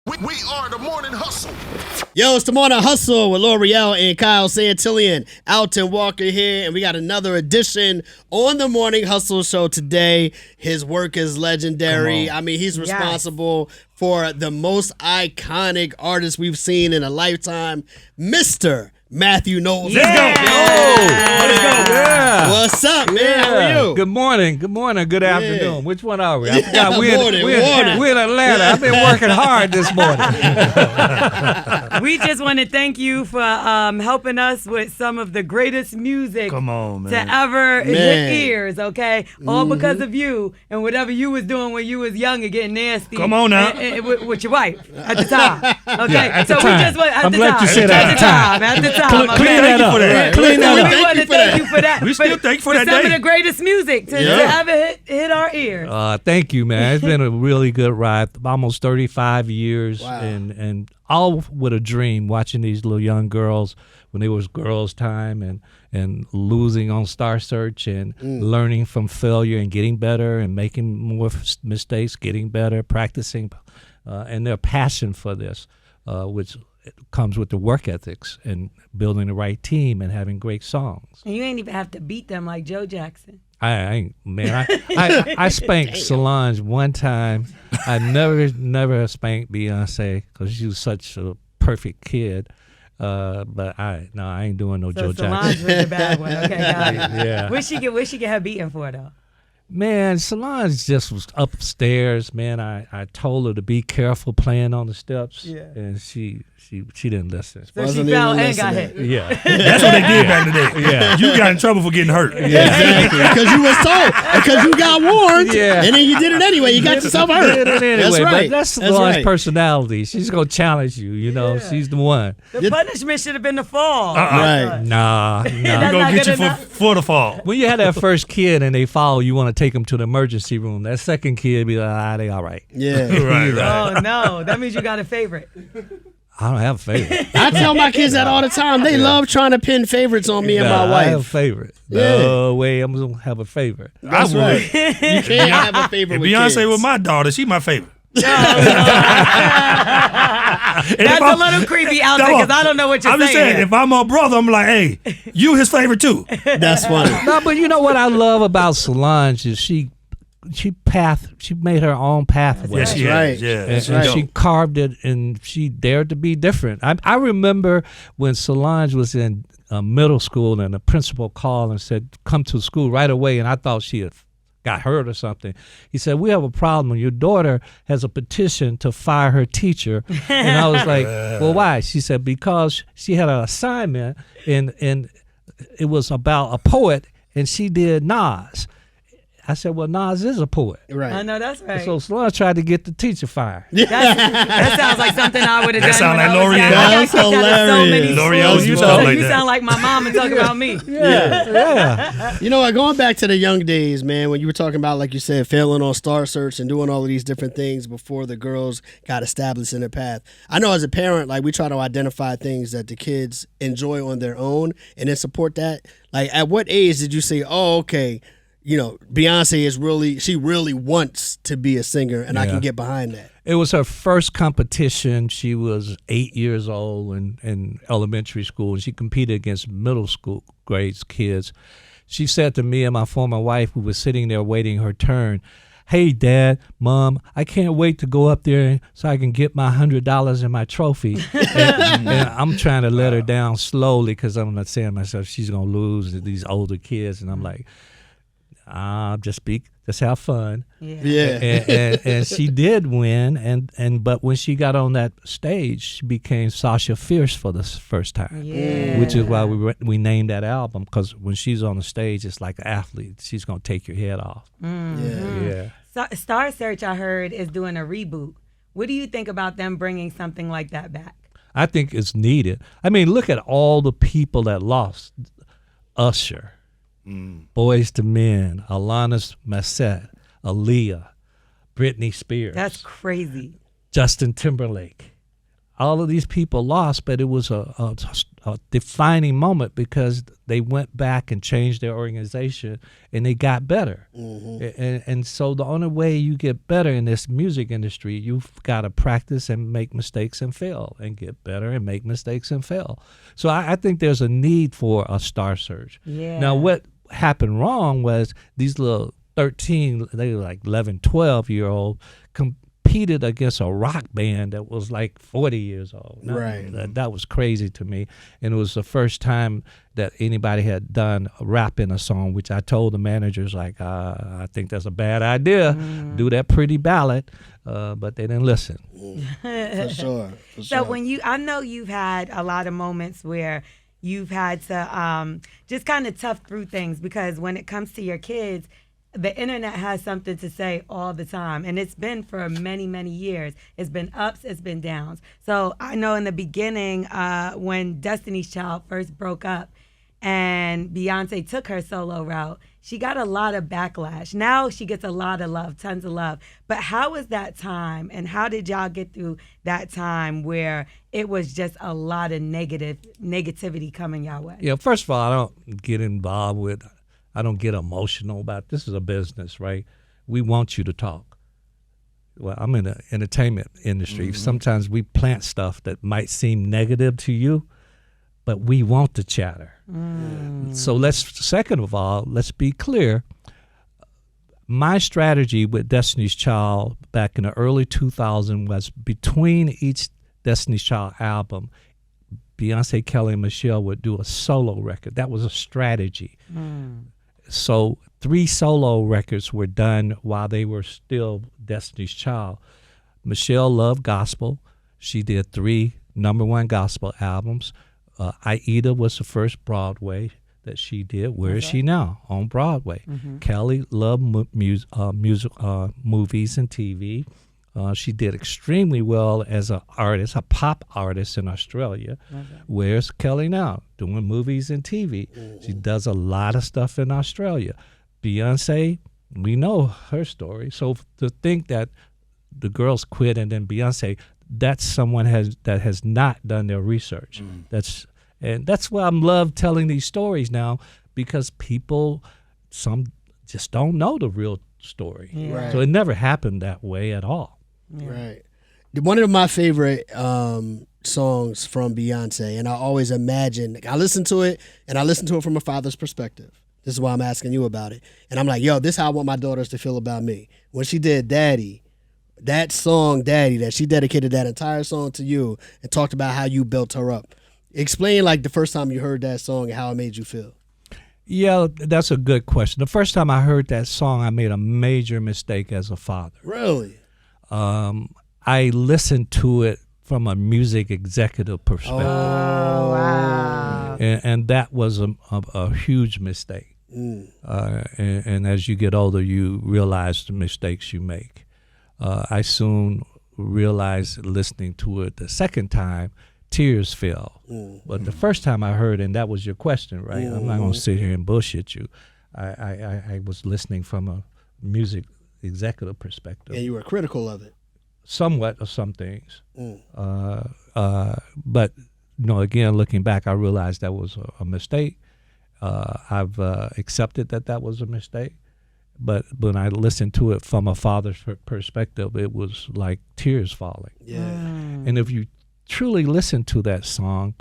We are the Morning Hustle. Yo, it's the Morning Hustle with L'Oreal and Kyle Santillian. Alton Walker here, and we got another edition on the Morning Hustle show today. His work is legendary. I mean, he's responsible for the most iconic artist we've seen in a lifetime, Mr. Matthew Knowles. Let's go. Let's go. Yeah. What's up, man? How are you? Good morning. Good morning. Good afternoon. Which one are we? I forgot. Morning. We're in Atlanta. I've been working hard this morning. We just want to thank you for helping us with some of the greatest music to ever hit ears, okay? All because of you and whatever you was doing when you was young and getting nasty. Come on now. With your wife at the time, okay? Yeah, at so the we time. just want I'm glad you said at the time. At the time. Clean that up. Clean that up. We want to thank you for that. We still thank you for that some day. of the greatest music to ever hit our ears. Thank you, man. It's been a really good ride. Almost 35 years, and all with a dream. Watching these little young girls when it was girls' time, and losing on Star Search, and learning from failure and getting better, and making more mistakes, getting better, practicing, and their passion for this, which comes with the work ethics and building the right team and having great songs. And you ain't even have to beat them like Joe Jackson. I spanked Solange one time. I never spanked Beyonce because she was such a perfect kid. But I ain't doing no Joe Solange Jackson. was the bad one. Okay, got it. Yeah. What she get her beaten for though? Man, Solange just was upstairs. Man, I told her to be careful playing on the steps, and she didn't listen. So she fell and got hit. Yeah, That's what they did back in the day. Yeah. You got in trouble for getting hurt. yeah, Exactly, because you was told, because you got warned, Yeah. and then you did it anyway. You got yourself hurt. Did it anyway, That's right. But that's Solange's personality. She's gonna challenge you. You know, she's the one. The punishment should have been the fall. Right. Nah. I'm That's going not to get good you enough. for the fall. When you had that first kid and they fall, you want to take them to the emergency room. That second kid be like, they all right. Yeah. Right. Oh no, that means you got a favorite. I don't have a favorite. I tell my kids that all the time. They love trying to pin favorites on me and my I have a wife. favorite. Yeah. No way I'm going to have a favorite. That's right. You can't have a favorite If with Beyonce kids. was my daughter, she my favorite. That's a little creepy out there because I don't know what you're I'm just saying, if I'm her brother, I'm like, hey, you his favorite too. That's funny. No, but you know what I love about Solange is she made her own pathway. Yes, she right. is. Yeah, And she carved it, and she dared to be different. I remember when Solange was in middle school, and the principal called and said, "Come to school right away." And I thought she had got hurt or something. He said, "We have a problem. Your daughter has a petition to fire her teacher." And I was like, "Well, why?" She said, "Because she had an assignment, and it was about a poet, and she did Nas." I said, "Well, Nas is a poet." Right. I know that's right. So Solange tried to get the teacher fired. That sounds like something I would have done. That sound when like I was L'Oreal. young. I got That's kicked out of so many hilarious. L'Oreal, schools. you So sound like you that. sound like my mom and talk about me. Yeah. You know what? Going back to the young days, man, when you were talking about, like you said, failing on Star Search and doing all of these different things before the girls got established in their path. I know as a parent, like we try to identify things that the kids enjoy on their own and then support that. Like, at what age did you say, "Oh, okay, you know, Beyonce she really wants to be a singer, and I can get behind that"? It was her first competition. She was 8 years old in elementary school, and she competed against middle school grades kids. She said to me and my former wife, who was sitting there waiting her turn, "Hey, Dad, Mom, I can't wait to go up there so I can get my $100 and my trophy." and I'm trying to let her down slowly because I'm not saying to myself she's going to lose to these older kids. And I'm like, just have fun. Yeah. And she did win, but when she got on that stage, she became Sasha Fierce for the first time, which is why we named that album, because when she's on the stage, it's like an athlete. She's gonna take your head off. Yeah. Star Search, I heard, is doing a reboot. What do you think about them bringing something like that back? I think it's needed. I mean, look at all the people that lost. Usher, Boys to Men, Alanis Morissette, Aaliyah, Britney Spears. That's crazy. Justin Timberlake. All of these people lost, but it was a defining moment because they went back and changed their organization and they got better. And so the only way you get better in this music industry, you've got to practice and make mistakes and fail, and get better and make mistakes and fail. So I think there's a need for a star search. Yeah. Now, what happened wrong was these little 13, they were like 11, 12-year-old competed against a rock band that was like 40 years old. Right. That was crazy to me. And it was the first time that anybody had done a rap in a song, which I told the managers, like, I think that's a bad idea. Do that pretty ballad. But they didn't listen. For sure. So I know you've had a lot of moments where you've had to just kind of tough through things, because when it comes to your kids, the internet has something to say all the time, and it's been for many, many years. It's been ups, it's been downs. So I know in the beginning, when Destiny's Child first broke up and Beyonce took her solo route, she got a lot of backlash. Now she gets a lot of love, tons of love. But how was that time, and how did y'all get through that time where it was just a lot of negativity coming your way? Yeah, first of all, I don't get involved with, I don't get emotional about it. This is a business, right? We want you to talk. Well, I'm in the entertainment industry. Sometimes we plant stuff that might seem negative to you, but we want the chatter. So second of all, let's be clear. My strategy with Destiny's Child back in the early 2000s was between each Destiny's Child album, Beyonce, Kelly, and Michelle would do a solo record. That was a strategy. So 3 solo records were done while they were still Destiny's Child. Michelle loved gospel. She did 3 #1 gospel albums. Aida was the first Broadway that she did. Where is she now? On Broadway. Kelly loved movies and TV. She did extremely well as an artist, a pop artist in Australia. Where's Kelly now? Doing movies and TV. She does a lot of stuff in Australia. Beyonce, we know her story. So to think that the girls quit and then Beyonce, that's someone that has not done their research. That's why I love telling these stories now, because some just don't know the real story. Right. So it never happened that way at all. Right. One of my favorite songs from Beyonce, and I always imagine, I listen to it from a father's perspective. This is why I'm asking you about it. And I'm like, yo, this is how I want my daughters to feel about me. When she did Daddy, that song, Daddy, that she dedicated that entire song to you and talked about how you built her up. Explain, like, the first time you heard that song and how it made you feel. Yeah, that's a good question. The first time I heard that song, I made a major mistake as a father. Really? I listened to it from a music executive perspective. Oh, wow. And that was a huge mistake. And as you get older, you realize the mistakes you make. I soon realized, listening to it the second time, tears fell. But the first time I heard, and that was your question, right? I'm not going to sit here and bullshit you. I was listening from a music executive perspective. And you were critical of it. Somewhat of some things. But, again, looking back, I realized that was a mistake. I've accepted that was a mistake. But when I listened to it from a father's perspective, it was like tears falling. Yeah. And if you truly listen to that song,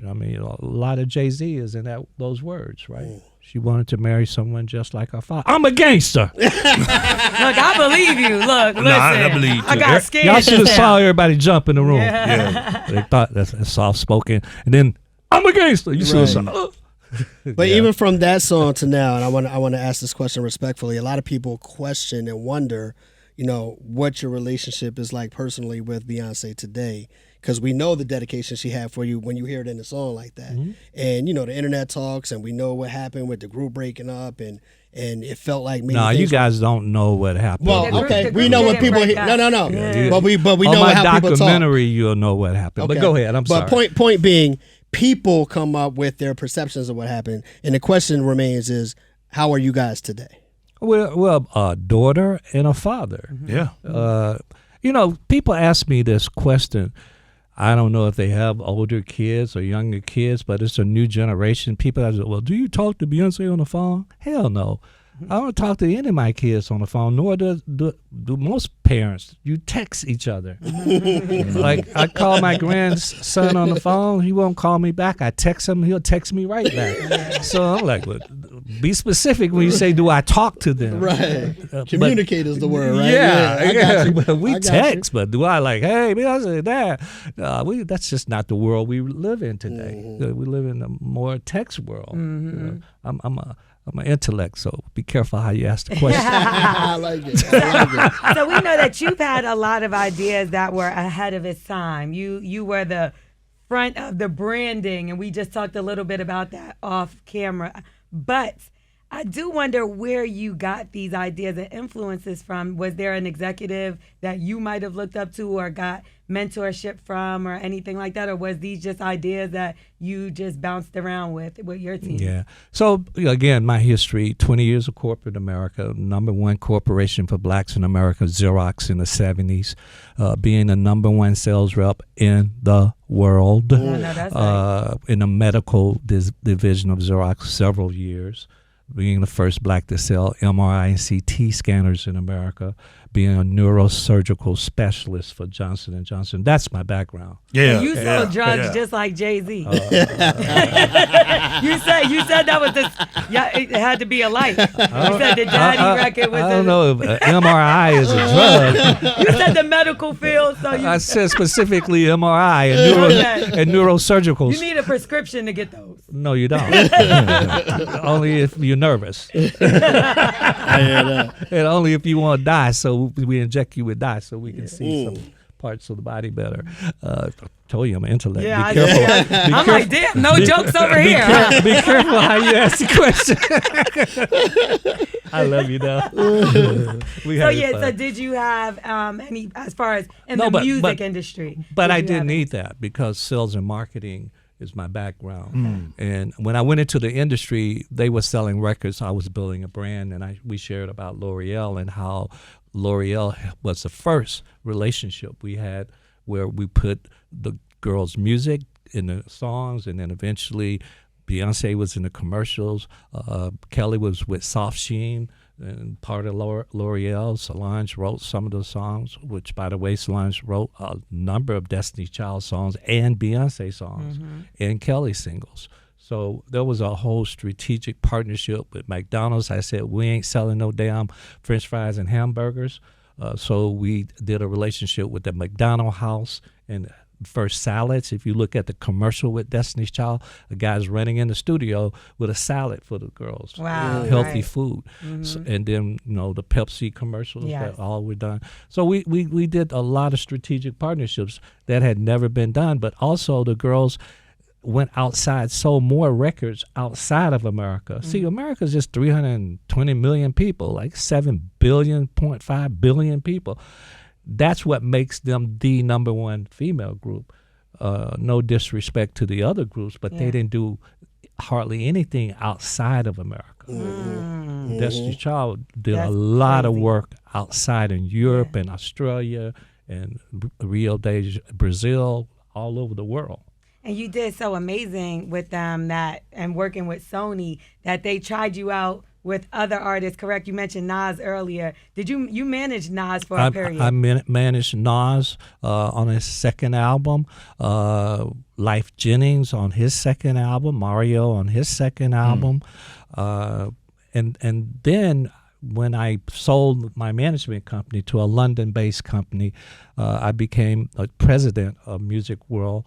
I mean, a lot of Jay-Z is in those words, right? She wanted to marry someone just like her father. I'm a gangster. Look, I believe you. Look, listen. I believe you. I got scared. Y'all should have just saw now. everybody jump in the room. Yeah. They thought that's soft-spoken. And then, I'm a gangster. You should have saw. But even from that song to now, and I want to ask this question respectfully, a lot of people question and wonder, what your relationship is like personally with Beyonce today, because we know the dedication she had for you when you hear it in a song like that. And, the internet talks, and we know what happened with the group breaking up, and it felt like maybe. No, you guys don't know what happened. Well, okay, we know what people hear. No. Yeah. But we On know my how people talk. documentary, you'll know what happened. Okay. But go ahead. I'm sorry. But point being, people come up with their perceptions of what happened, and the question remains is, how are you guys today? Well, a daughter and a father. Yeah. People ask me this question. I don't know if they have older kids or younger kids, but it's a new generation. People that say, well, do you talk to Beyonce on the phone? Hell no. I don't talk to any of my kids on the phone, nor do most parents. You text each other. Like, I call my grandson on the phone. He won't call me back. I text him. He'll text me right back. So I'm like, well, be specific when you say, do I talk to them? Right. Communicate is the word, right? Yeah. I got you. But we I got text, but do I like, hey, Beyonce, that? That's just not the world we live in today. We live in a more text world. I'm an intellect, so be careful how you ask the question. I like it. So we know that you've had a lot of ideas that were ahead of its time. You were the front of the branding, and we just talked a little bit about that off camera. But I do wonder where you got these ideas and influences from. Was there an executive that you might have looked up to or got mentorship from or anything like that? Or was these just ideas that you just bounced around with your team? Yeah. So, again, my history, 20 years of corporate America, number one corporation for blacks in America, Xerox in the 70s, being the number one sales rep in the world, That's right. in the medical division of Xerox several years. Being the first black to sell MRI and CT scanners in America, being a neurosurgical specialist for Johnson & Johnson. That's my background. Yeah. You sell drugs just like Jay-Z. You said that was it had to be a light. You said the Daddy record was I don't know if MRI is a drug. You said the medical field, so I said specifically MRI and neurosurgical. You need a prescription to get those. No, you don't. Only if you're nervous. I hear that. And only if you want to die, so we inject you with dye so we can see some parts of the body better. Told you I'm an intellect. Yeah, be careful. I'm like, damn, no jokes over here. Be careful how you ask the question. I love you, though. So did you have any, as far as in the music industry? But I didn't need that because sales and marketing is my background. And when I went into the industry, they were selling records. I was building a brand, and we shared about L'Oreal and how L'Oreal was the first relationship we had where we put the girls' music in the songs, and then eventually Beyonce was in the commercials. Kelly was with Soft Sheen and part of L'Oreal. Solange wrote some of the songs, which, by the way, Solange wrote a number of Destiny's Child songs and Beyonce songs and Kelly singles. So there was a whole strategic partnership with McDonald's. I said, we ain't selling no damn French fries and hamburgers. So we did a relationship with the McDonald house and first salads. If you look at the commercial with Destiny's Child, a guy's running in the studio with a salad for the girls. Wow. Healthy food. So, and then, the Pepsi commercials that all were done. So we did a lot of strategic partnerships that had never been done, but also the girls went outside, sold more records outside of America. See, America's just 320 million people, like 7.5 billion people. That's what makes them the number one female group. No disrespect to the other groups, but they didn't do hardly anything outside of America. Destiny's Child did a lot of work outside in Europe and Australia and Rio de Brazil, all over the world. And you did so amazing with them and working with Sony that they tried you out with other artists, correct? You mentioned Nas earlier. Did you manage Nas for a period? I managed Nas on his second album, Life Jennings on his second album, Mario on his second album. And then when I sold my management company to a London-based company, I became a president of Music World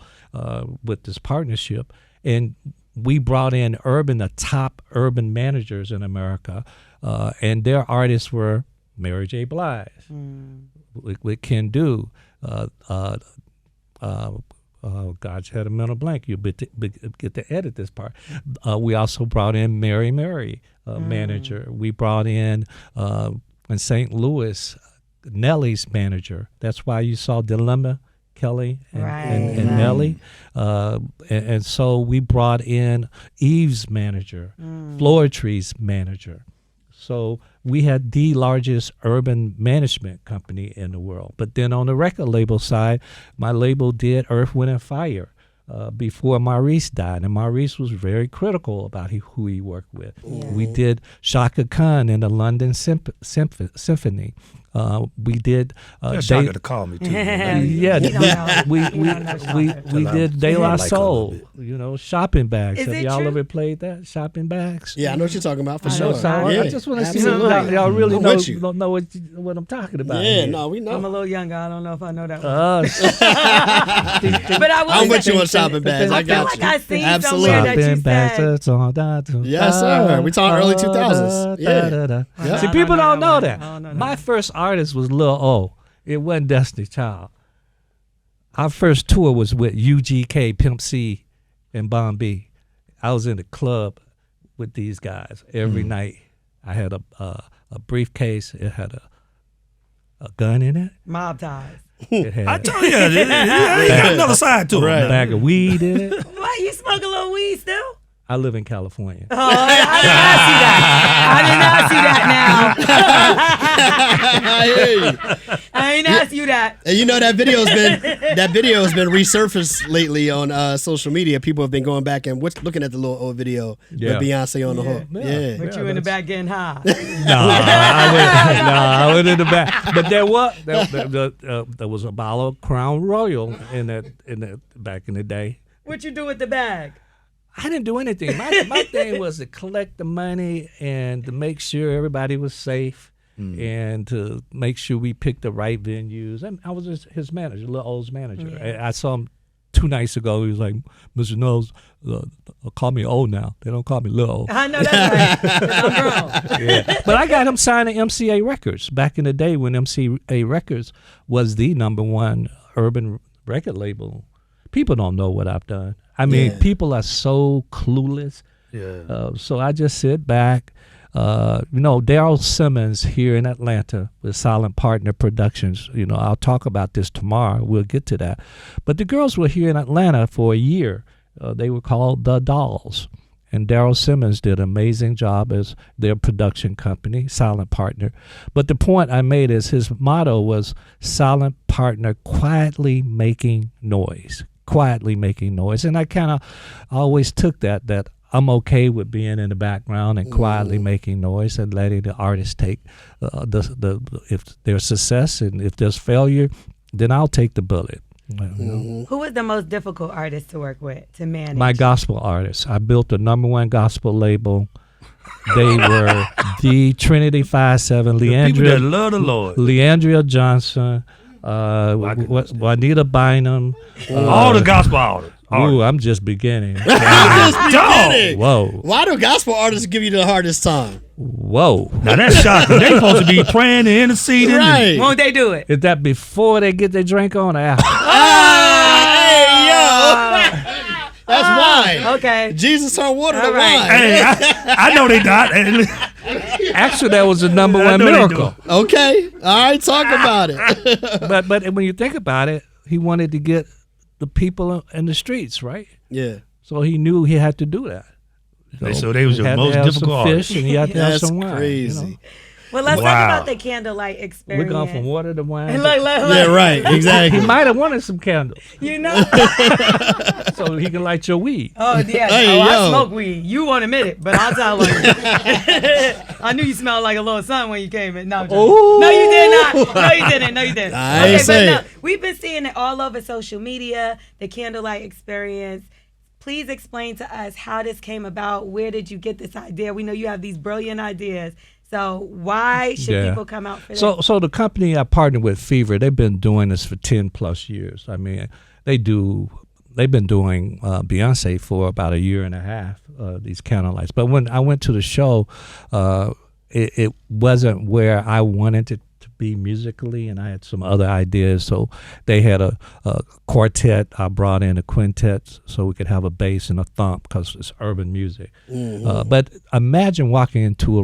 with this partnership. And we brought in the top urban managers in America, and their artists were Mary J. Blige, with Ken Do. God, you had a mental blank. You get to edit this part. We also brought in Mary, manager. We brought in St. Louis, Nelly's manager. That's why you saw Dilemma, Kelly and Nelly. And so we brought in Eve's manager, Floetry's manager. So we had the largest urban management company in the world. But then on the record label side, my label did Earth, Wind, and Fire before Maurice died. And Maurice was very critical about who he worked with. Yeah. We did Shaka Khan in the London Symphony. We did. Shaka to call me too. We did De La Soul. You know, shopping bags. Is Have it y'all true? ever played that? Shopping bags. Yeah, I know what you're talking about for sure. I just want to see y'all really know what I'm talking about. Yeah, no, we know. I'm a little younger. I don't know if I know that one. But I'm with you on shopping bags. I got you. I seen somewhere that you said. Yes, sir. We talking early 2000s. Yeah. See, people don't know that. My first artist was Lil O. It wasn't Destiny Child. Our first tour was with UGK, Pimp C, and Bon B. I was in the club with these guys every night. I had a briefcase. It had a gun in it. Mob ties. It had I told you, it got another side to it. a bag of weed in it. Why you smoke a little weed still? I live in California. Oh, I did not see that. I did not see that now. I ain't asked you that. And you know that video has been resurfaced lately on social media. People have been going back and looking at the little old video with Beyonce on the hook. Yeah. But you in the back getting high. I went in the back. But there was a bottle of Crown Royal in that back in the day. What you do with the bag? I didn't do anything. My thing was to collect the money and to make sure everybody was safe and to make sure we picked the right venues. And I was his manager, Lil O's manager. I saw him 2 nights ago. He was like, Mr. Knowles, call me O now. They don't call me Lil O. I know that's right. I'm grown. Yeah. But I got him signed to MCA Records back in the day when MCA Records was the #1 urban record label. People don't know what I've done. I mean, people are so clueless. Yeah. So I just sit back. Daryl Simmons here in Atlanta with Silent Partner Productions. I'll talk about this tomorrow. We'll get to that. But the girls were here in Atlanta for a year. They were called The Dolls. And Daryl Simmons did an amazing job as their production company, Silent Partner. But the point I made is his motto was Silent Partner, quietly making noise. Quietly making noise. And I kind of always took that I'm okay with being in the background and quietly making noise and letting the artist take if there's success and if there's failure, then I'll take the bullet. Who was the most difficult artist to work with, to manage? My gospel artists. I built the #1 gospel label. They were the Trinity 5-7, People that love the Lord. Leandria Johnson, Juanita Bynum. All the gospel artists. Ooh, I'm just beginning. Whoa. Why do gospel artists give you the hardest time? Whoa. Now that's shocking. They supposed to be praying and interceding. Right. Won't they do it? Is that before they get their drink on or after? Hey, yo. That's wine. Okay. Jesus turned water to right. wine. Hey, I know they not. Actually, that was the #1 miracle. Okay. All right, talk about it. But when you think about it, he wanted to get the people in the streets, right? Yeah. So he knew he had to do that. So they was your most difficult artist. Fish and he had to have some wine. That's crazy. Well, let's talk about the Candlelight experience. We're going from water to wine. Look. Yeah, right. Exactly. He might have wanted some candles. So he can light your weed. Oh, yeah. Hey, I smoke weed. You won't admit it, but I'll tell you. I knew you smelled like a little son when you came in. No, you did not. No, you didn't. I ain't say it. We've been seeing it all over social media, the Candlelight experience. Please explain to us how this came about. Where did you get this idea? We know you have these brilliant ideas. So why should people come out for this? So the company I partnered with, Fever, they've been doing this for 10 plus years. I mean, they've been doing Beyonce for about a year and a half, these Candlelights. But when I went to the show, it wasn't where I wanted it to be musically, and I had some other ideas. So they had a quartet. I brought in a quintet so we could have a bass and a thump because it's urban music. But imagine walking into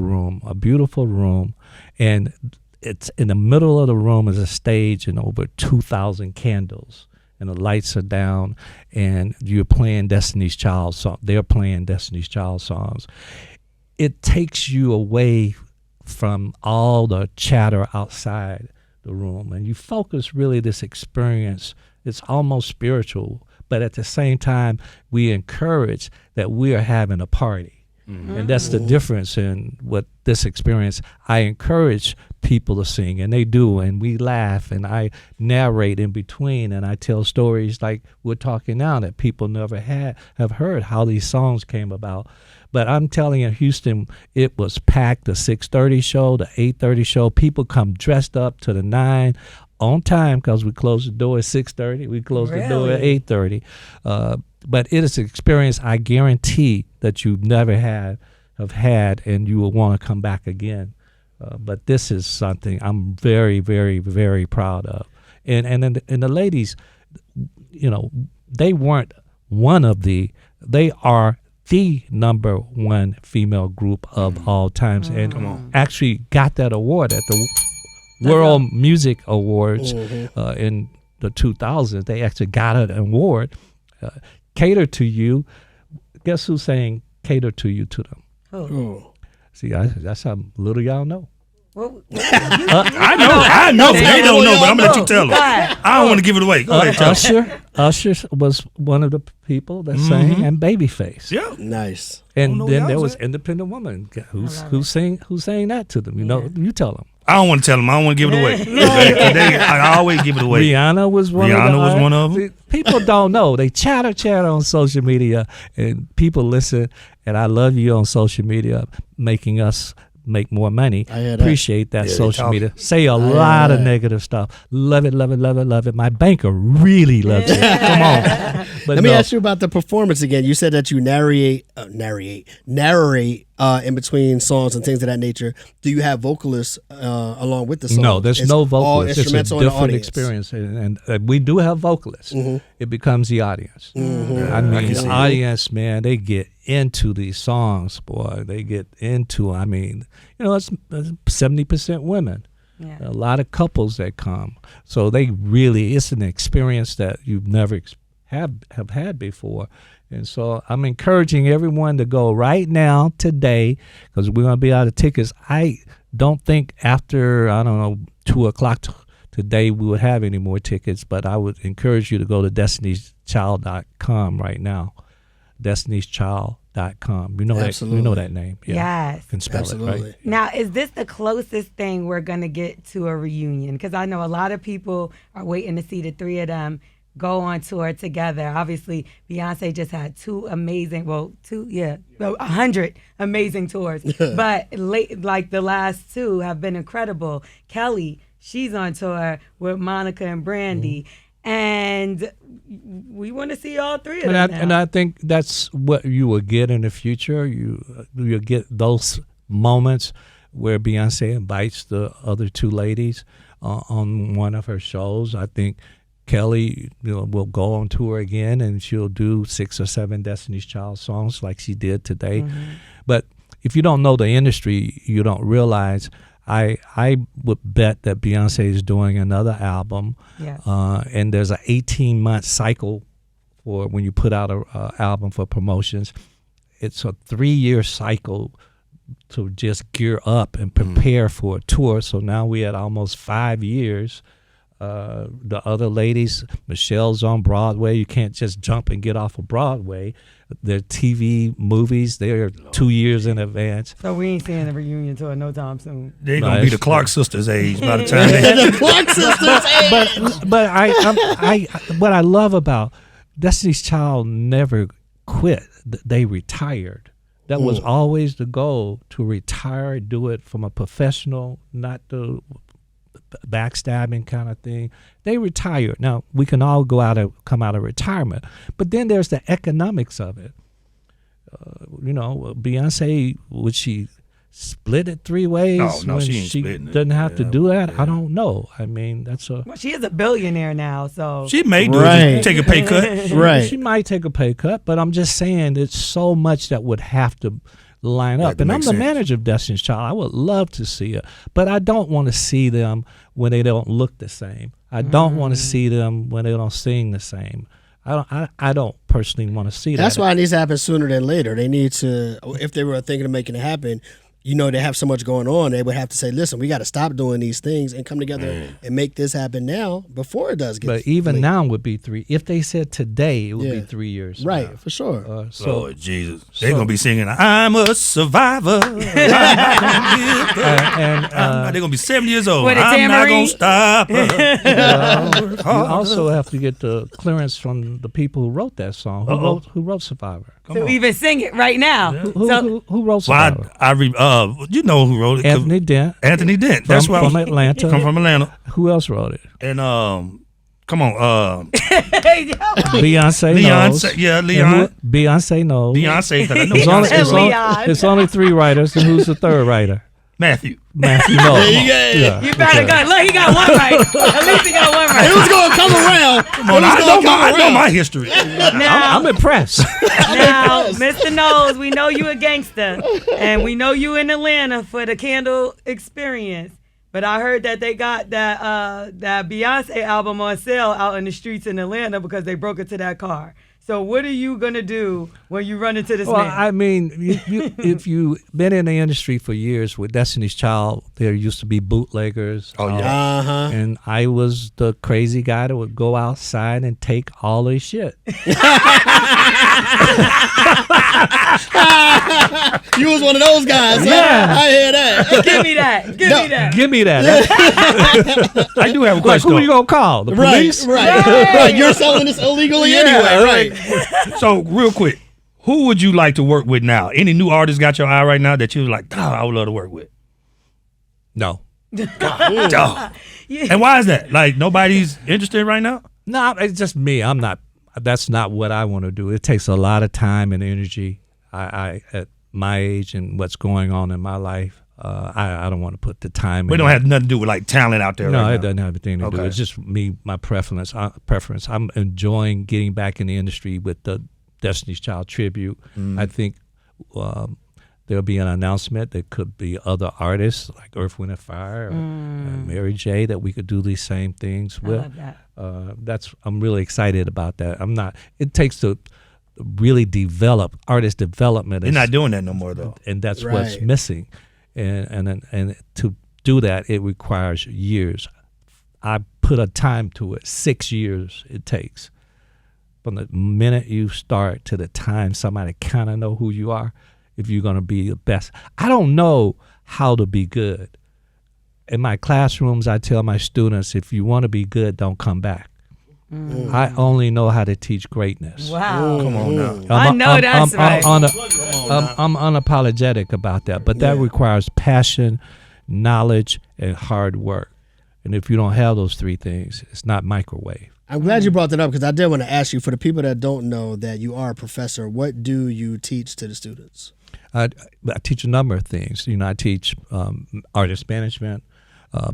a beautiful room, and it's in the middle of the room is a stage and over 2,000 candles. And the lights are down, and you're playing Destiny's Child songs. They're playing Destiny's Child songs. It takes you away from all the chatter outside the room, and you focus really this experience. It's almost spiritual, but at the same time, we encourage that we are having a party. And that's the difference in what this experience. I encourage people to sing, and they do, and we laugh, and I narrate in between, and I tell stories like we're talking now that people never have heard how these songs came about. But I'm telling you, Houston, it was packed. The 6:30 show, the 8:30 show, people come dressed up to the 9 on time because we close the door at 6:30. We close the door at 8:30. But it is an experience I guarantee that you never have had, and you will want to come back again. But this is something I'm very, very, very proud of. And the ladies, you know, they weren't they are the number one female group of all times, and actually got that award at the World Music Awards in the 2000s. They actually got an award. Cater to you. Guess who's saying cater to you to them? Oh. See, that's how little y'all know. Well, I know. They don't know, but I'm going to let you tell them. I don't want to give it away. Go ahead, tell them. Usher was one of the people that sang, and Babyface. Yeah. Nice. And then there was Independent Woman. Who sang that to them? You know, you tell them. I don't want to tell them. I don't want to give it away. I always give it away. Rihanna was one of them. People don't know. They chatter on social media, and people listen. And I love you on social media, making us make more money. Appreciate that social media. Say a lot of negative stuff. Love it, love it, love it, love it. My banker really loves it. Come on. But Let me ask you about the performance again. You said that you narrate in between songs and things of that nature. Do you have vocalists along with the song? No, there's no vocalists. It's a instrumental different experience, and we do have vocalists. It becomes the audience. I mean, the audience, man, they get into these songs, boy. They get into. I mean, you know, it's 70% women. Yeah. A lot of couples that come, so they really. It's an experience that you've never have had before. And so I'm encouraging everyone to go right now, today, because we're going to be out of tickets. I don't think after, 2 o'clock today we would have any more tickets, but I would encourage you to go to destinychild.com right now. destinychild.com. You know that name. Yeah. Yes. You can spell it, right? Now, is this the closest thing we're going to get to a reunion? Because I know a lot of people are waiting to see the three of them go on tour together. Obviously, Beyonce just had 100 amazing tours. But like the last two have been incredible. Kelly, she's on tour with Monica and Brandy. And we want to see all three of them now. And I think that's what you will get in the future. You'll get those moments where Beyonce invites the other two ladies on one of her shows. I think Kelly, will go on tour again, and she'll do 6 or 7 Destiny's Child songs like she did today. But if you don't know the industry, you don't realize. I would bet that Beyonce is doing another album, and there's an 18-month cycle for when you put out an album for promotions. It's a 3-year cycle to just gear up and prepare for a tour. So now we had almost 5 years. The other ladies, Michelle's on Broadway. You can't just jump and get off of Broadway. Their TV movies, they're 2 years in advance. So we ain't seeing a reunion tour no time soon. They're going to be the Clark sisters' age by the time the Clark sisters' age. But what I love about Destiny's Child never quit. They retired. That was always the goal, to retire, do it from a professional, not the backstabbing kind of thing. They retired. Now we can all come out of retirement, but then there's the economics of it. Beyonce, would she split it 3 ways? Oh no, when she doesn't have to do that. I don't know. I mean, she is a billionaire now, so she may take a pay cut. Right. She might take a pay cut, but I'm just saying it's so much that would have to line up. And I'm the manager of Destiny's Child. I would love to see it, but I don't want to see them when they don't look the same. I don't want to see them when they don't sing the same. I don't personally want to see that. That's why it needs to happen sooner than later. They need to, if they were thinking of making it happen, they have so much going on, they would have to say, listen, we got to stop doing these things and come together and make this happen now before it does get. But even now would be 3. If they said today, it would be 3 years. Right, now. for sure. Lord Jesus. They're going to be singing, I'm a survivor. They're going to be 70 years old. With a I'm not going to stop. You also have to get the clearance from the people who wrote that song. Who wrote Survivor? So even sing it right now. Who wrote Survivor? You know who wrote it? Anthony Dent. Anthony Dent. That's right. From Atlanta. Come from Atlanta. Who else wrote it? And come on, Beyonce knows. Yeah, Leon. Beyonce knows. Beyonce. 'Cause I know It's only 3 writers, and who's the third writer? Matthew knows. You better go. Look, he got one right. At least he got one right. It was going to come around. Come on, I know my history. Now, I'm impressed. Now, Mr. Knowles, we know you a gangster, and we know you in Atlanta for the Candle experience. But I heard that they got that Beyonce album on sale out in the streets in Atlanta because they broke into that car. So what are you going to do when you run into this man? I mean, if you've been in the industry for years with Destiny's Child, there used to be bootleggers. Oh, yeah. And I was the crazy guy that would go outside and take all his shit. You was one of those guys. Yeah. Huh? I hear that. Give me that. Give me that. I do have a Like, question. who you going to call? The police? Right. You're selling this illegally anyway, right? So, real quick, who would you like to work with now? Any new artists got your eye right now that you're like, I would love to work with? No. Dog. And why is that? Like, nobody's interested right now? No, it's just me. That's not what I want to do. It takes a lot of time and energy. I at my age and what's going on in my life, I don't want to put the time. We don't have nothing to do with like talent out there. No, right it now. doesn't have anything to do. It's just me, my preference. I'm enjoying getting back in the industry with the Destiny's Child tribute. I think there'll be an announcement. There could be other artists like Earth, Wind, and Fire, or Mary J. that we could do these same things with. I love that. I'm really excited about that. It takes to really develop artist development. They're not doing that no more though, and that's what's missing. And to do that, it requires years. I put a time to it. 6 years it takes from the minute you start to the time somebody kind of know who you are. If you're going to be the best, I don't know how to be good. In my classrooms, I tell my students, if you want to be good, don't come back. I only know how to teach greatness. Wow. Come on now. That's right. I'm unapologetic about that, but that requires passion, knowledge, and hard work. And if you don't have those 3 things, it's not microwave. I'm glad you brought that up because I did want to ask you, for the people that don't know that you are a professor, what do you teach to the students? I teach a number of things. I teach artist management,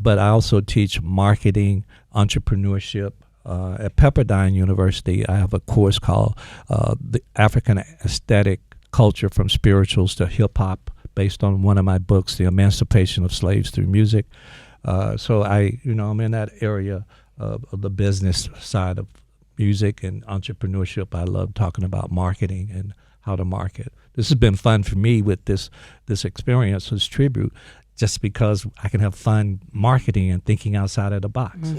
but I also teach marketing, entrepreneurship. At Pepperdine University, I have a course called The African Aesthetic Culture from Spirituals to Hip Hop, based on one of my books, The Emancipation of Slaves Through Music. So I'm in that area of the business side of music and entrepreneurship. I love talking about marketing and how to market. This has been fun for me with this experience, this tribute, just because I can have fun marketing and thinking outside of the box.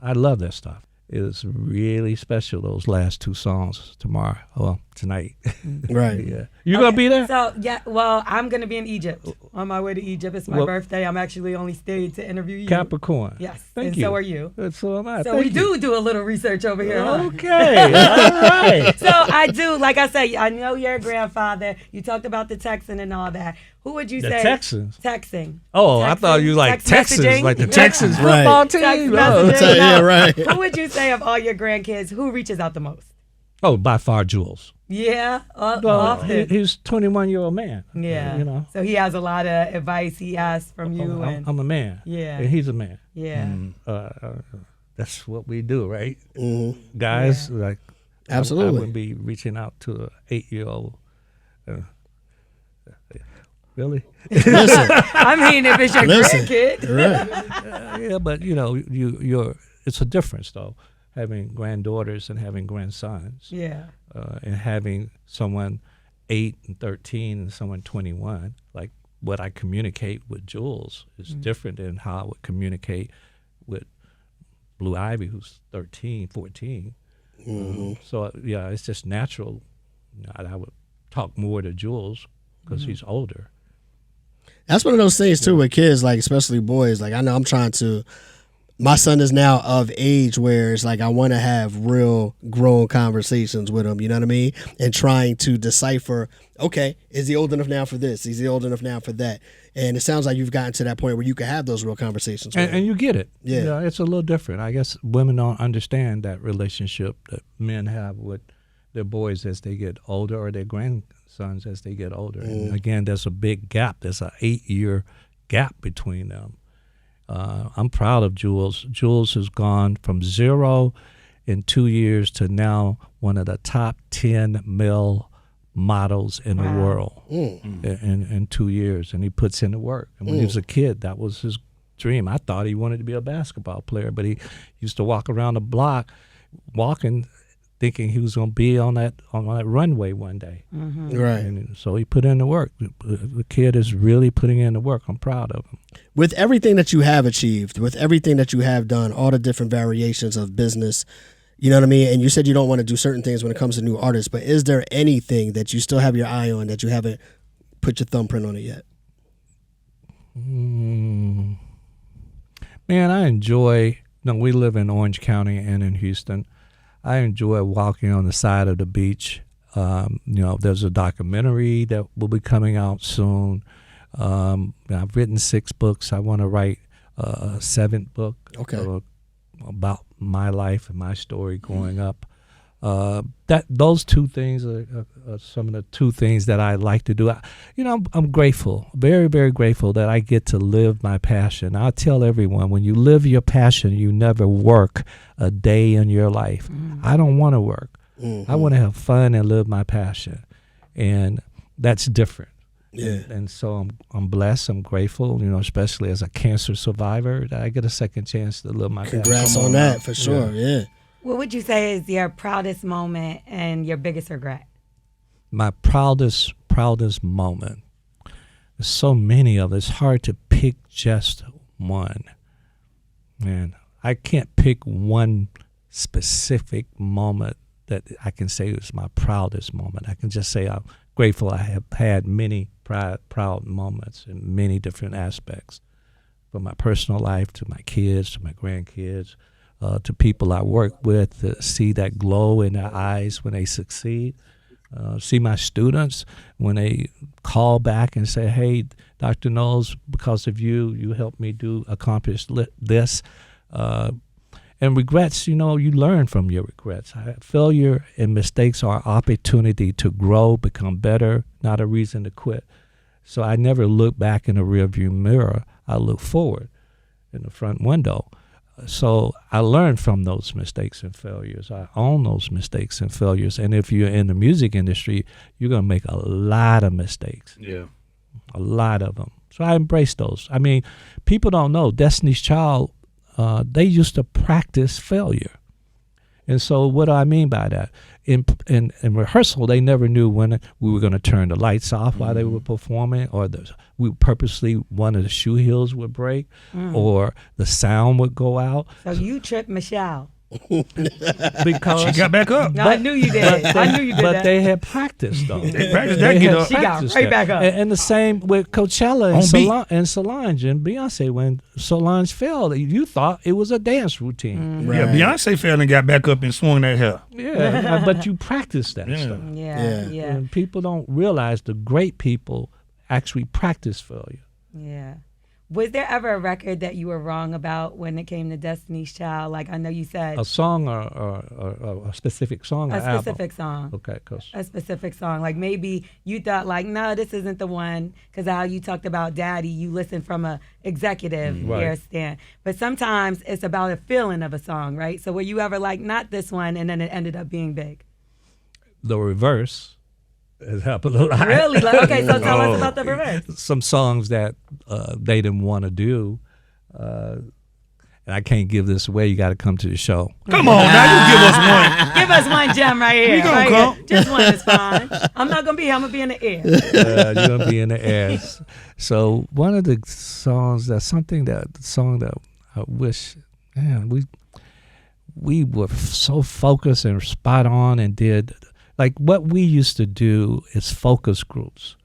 I love that stuff. It's really special, those last 2 songs tonight. Right. Yeah. You going to be there? So, I'm going to be in Egypt. On my way to Egypt. It's my birthday. I'm actually only stayed to interview you. Capricorn. Yes. Thank and you. so are you. So am I. So Thank we you. do a little research over here. Okay. All right. So I do, like I said, I know you're a grandfather. You talked about the Texan and all that. Who would you say? Texans? Texting. Oh, Texting, I thought you like text Texans, messaging. like the Texans Right. football team. Text Oh. messaging. Yeah, right. Who would you say of all your grandkids, who reaches out the most? Oh, by far, Jules. Yeah, Well, often. he's a 21-year-old man. Yeah. So he has a lot of advice he asks from you. I'm a man. Yeah. And he's a man. Yeah. That's what we do, right? Guys, like Absolutely. I wouldn't be reaching out to an 8-year-old. Really? Listen. I mean, if it's your grandkid. Right. Yeah, but it's a difference though, having granddaughters and having grandsons. Yeah. And having someone 8 and 13 and someone 21. Like what I communicate with Jules is different than how I would communicate with Blue Ivy, who's 13, 14. So, yeah, it's just natural. I would talk more to Jules because he's older. That's one of those things, too, with kids, like, especially boys. Like, I know I'm trying to... My son is now of age where it's like I want to have real grown conversations with him, you know what I mean? And trying to decipher, okay, is he old enough now for this? Is he old enough now for that? And it sounds like you've gotten to that point where you can have those real conversations with him. And you get it. Yeah. You know, it's a little different. I guess women don't understand that relationship that men have with their boys as they get older or their grandsons as they get older. And again, there's a big gap. There's an 8-year gap between them. I'm proud of Jules. Jules has gone from 0 in 2 years to now one of the top 10 male models in the world in 2 years. And he puts in the work. And when he was a kid, that was his dream. I thought he wanted to be a basketball player, but he used to walk around the block walking, thinking he was going to be on that runway one day. Right. And so he put in the work. The kid is really putting in the work. I'm proud of him. With everything that you have achieved, with everything that you have done, all the different variations of business, you know what I mean? And you said you don't want to do certain things when it comes to new artists, but is there anything that you still have your eye on that you haven't put your thumbprint on it yet? Man, I enjoy, we live in Orange County and in Houston. I enjoy walking on the side of the beach. There's a documentary that will be coming out soon. I've written 6 books. I want to write a 7th book about my life and my story growing up. Those 2 things are some of the 2 things that I like to do. I'm grateful, very, very grateful that I get to live my passion. I tell everyone, when you live your passion, you never work a day in your life. I don't want to work. I want to have fun and live my passion, and that's different. Yeah. And so I'm blessed. I'm grateful, especially as a cancer survivor, that I get a second chance to live my passion. Congrats on that, for sure. Yeah. What would you say is your proudest moment and your biggest regret? My proudest moment. There's so many of it. It's hard to pick just one. Man, I can't pick one specific moment that I can say is my proudest moment. I can just say I'm grateful I have had many proud moments in many different aspects, from my personal life to my kids, to my grandkids, to people I work with, to see that glow in their eyes when they succeed. See my students when they call back and say, hey, Dr. Knowles, because of you helped me accomplish this. And regrets, you learn from your regrets. Failure and mistakes are opportunity to grow, become better, not a reason to quit. So I never look back in the rearview mirror. I look forward in the front window. So I learned from those mistakes and failures. I own those mistakes and failures. And if you're in the music industry, you're going to make a lot of mistakes. Yeah. A lot of them. So I embrace those. I mean, people don't know. Destiny's Child, they used to practice failure. And so what do I mean by that? In rehearsal, they never knew when we were going to turn the lights off while they were performing, or we purposely, one of the shoe heels would break, or the sound would go out. So you tripped Michelle. Because she got back up. No, I knew you did. I knew you did but that. they had practiced, though. They practiced that. Get up. She got right back up. And the same with Coachella and Solange and Beyonce. When Solange fell, you thought it was a dance routine. Yeah, Beyonce fell and got back up and swung that hair. Yeah, but you practice that stuff. Yeah. And people don't realize the great people actually practice failure. Yeah. Was there ever a record that you were wrong about when it came to Destiny's Child? Like, I know you said A song or a specific song? a specific song. Okay, a specific song. Like, maybe you thought, like, no, this isn't the one, because how you talked about Daddy, you listen from a executive stand. But sometimes it's about a feeling of a song, right? So were you ever like, not this one, and then it ended up being big? The reverse has happened a lot. Really? Like, okay, so tell us about the reverse. Some songs that they didn't want to do. and I can't give this away. You got to come to the show. Come on, now you give us one. Give us one gem right here. We gonna right come. Here. Just one is fine. I'm not gonna be here. I'm gonna be in the air. You're gonna be in the air. So one of the songs the song that I wish, man, we were so focused and spot on and did like what we used to do is focus groups.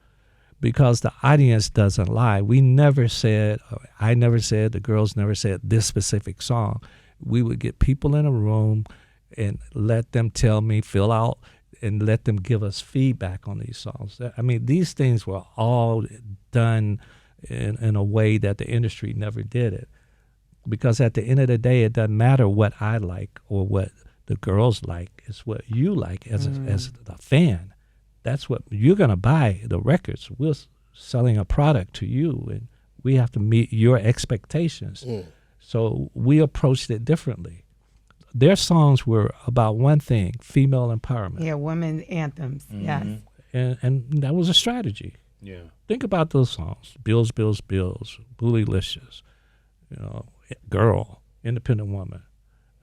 Because the audience doesn't lie. We never said, I never said, the girls never said this specific song. We would get people in a room and let them tell me, fill out, and let them give us feedback on these songs. I mean, these things were all done in a way that the industry never did it. Because at the end of the day, it doesn't matter what I like or what the girls like. It's what you like as a fan. That's what you're going to buy, the records. We're selling a product to you, and we have to meet your expectations. So we approached it differently. Their songs were about one thing, female empowerment. Yeah, women's anthems, yes. And that was a strategy. Yeah. Think about those songs, Bills, Bills, Bills, Bootylicious, Girl, Independent Woman.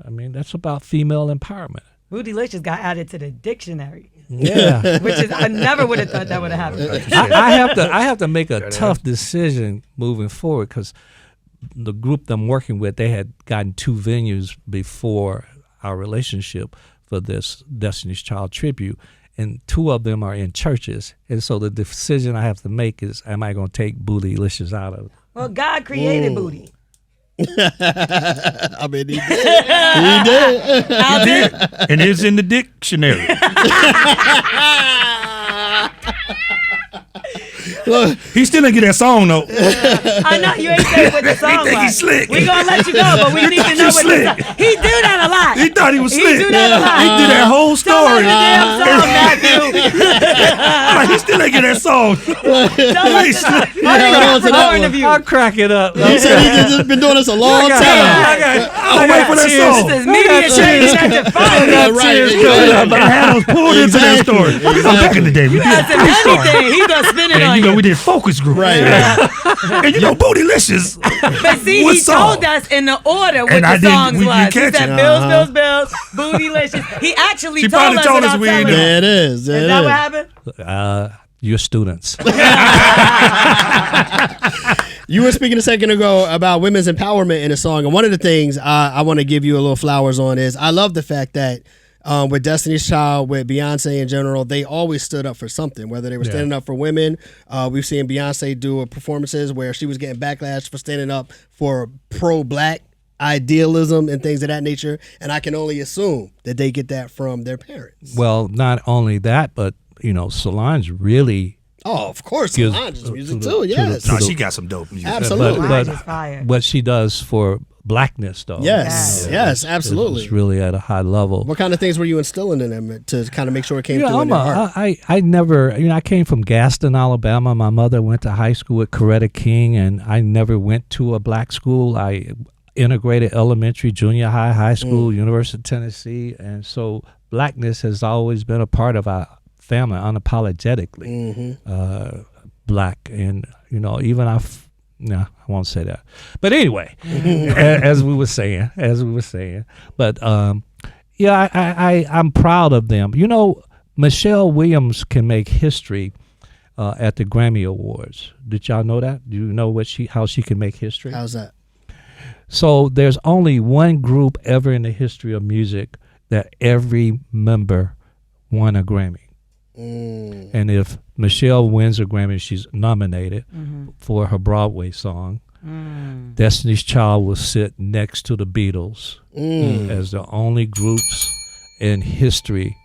I mean, that's about female empowerment. Bootylicious got added to the dictionary. Yeah. Which is, I never would have thought that would have happened. I have to make a tough decision moving forward because the group that I'm working with, they had gotten 2 venues before our relationship for this Destiny's Child tribute, and 2 of them are in churches. And so the decision I have to make is, am I going to take Bootylicious out of it? Well, God created booty. I mean, he did. He did. And it's in the dictionary. He still didn't get that song though. I know you ain't saying what the song He think was. he's slick. We gonna let you go, but we need to know what the song. He do that a lot. He thought he was He slick. do that a lot. He did that whole Tell us story. the damn song, Matthew. Like, he still didn't get that song. Tell us the song. I'll crack it up. He said he's just been doing this a long time. I'll wait for that song. This is media training at your phone. I had us pulled into that story. You know, back in the day, we did Ask him anything, he gonna spin it on and you know, you. we did focus group. Right. And you know, Bootylicious. But see, What he song? told us in the order what And I the didn't- songs we was. didn't He catch said it. Bills, Bills, Bills, Bootylicious. He actually She told probably us told us without we telling didn't know. us. There it is. Is that what happened? Your students. You were speaking a second ago about women's empowerment in a song, and one of the things I want to give you a little flowers on is I love the fact that with Destiny's Child, with Beyonce in general, they always stood up for something, whether they were standing up for women. We've seen Beyonce do performances where she was getting backlash for standing up for pro-black idealism and things of that nature, and I can only assume that they get that from their parents. Well, not only that, but, Solange really... Oh, of course, gives- Solange's music to too, yes. No, she got some dope music. Absolutely. Solange is fire. what she does for blackness, though. Yes, absolutely. It's really at a high level. What kind of things were you instilling in them to kind of make sure it came through in their heart? I never, I came from Gaston, Alabama. My mother went to high school at Coretta King, and I never went to a black school. I integrated elementary, junior high, high school, University of Tennessee, and so blackness has always been a part of our family, unapologetically black, and even I won't say that, but anyway, as we were saying, but I'm proud of them. Michelle Williams can make history at the Grammy Awards. Did y'all know that? Do you know how she can make history? How's that? So there's only one group ever in the history of music that every member won a Grammy. And if Michelle wins a Grammy, she's nominated for her Broadway song. Destiny's Child will sit next to the Beatles as the only groups in history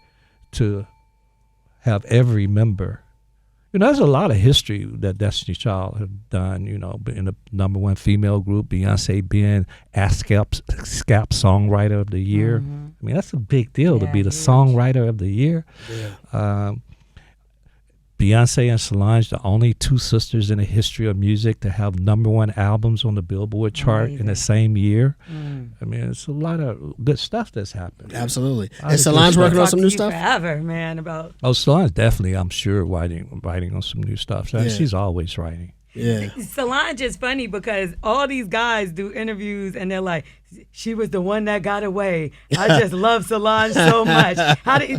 to have every member. There's a lot of history that Destiny's Child have done, being the number 1 female group, Beyonce being ASCAP Songwriter of the Year. I mean, that's a big deal to be the Songwriter of the Year. Beyonce and Solange, the only 2 sisters in the history of music to have number 1 albums on the Billboard chart in the same year. I mean, it's a lot of good stuff that's happened. Absolutely. And Solange working on some new stuff? Forever, man, about... Oh, Solange definitely, I'm sure, writing on some new stuff. So she's always writing. Yeah. Solange is funny because all these guys do interviews and they're like, she was the one that got away. I just love Solange so much.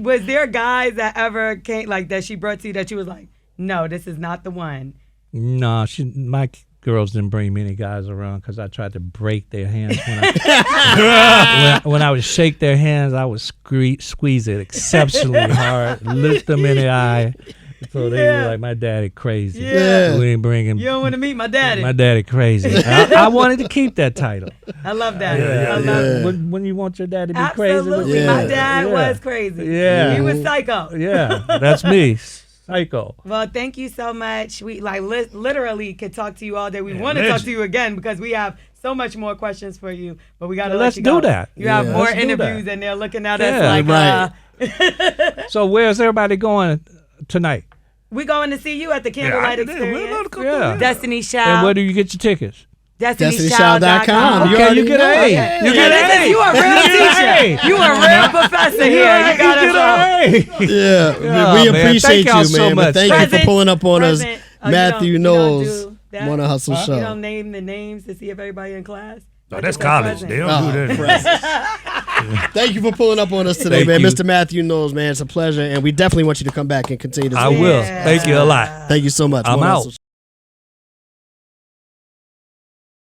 Was there guys that ever came like that she brought to you that you was like, no, this is not the one? No, my girls didn't bring many guys around because I tried to break their hands when I would shake their hands. I would squeeze it exceptionally hard, look them in the eye. So they were like, my daddy crazy. Yeah. We ain't bring him. You don't want to meet my daddy. My daddy crazy. I wanted to keep that title. I love that. Yeah, I love it. When you want your dad to be Absolutely. crazy. My dad was crazy. Yeah. He was psycho. Yeah, that's me. Psycho. Well, thank you so much. We literally could talk to you all day. We want to talk to you again because we have so much more questions for you, but we got to let you go. Let's do that. You have more Let's do interviews that. and they're looking at us like, So where's everybody going tonight? we going to see you at the Candlelight Experience. Yeah. Destiny Child. And where do you get your tickets? DestinyChild.com. Okay, you get an A. You get an A. You a real teacher. You a real professor here. You got us all. Yeah, Yeah, we man. appreciate Thank y'all you, so man. But much. thank you for Present. pulling up on us, Present. Matthew You don't Knowles. do that? Wanna Hustle You Show. don't name the names to see if everybody in class? No, that's college. They don't do that. Thank you for pulling up on us today, Thank man. you. Mr. Matthew Knowles, man. It's a pleasure, and we definitely want you to come back and continue to. I will. Thank you a lot. Thank you so much. I'm One out. Hustle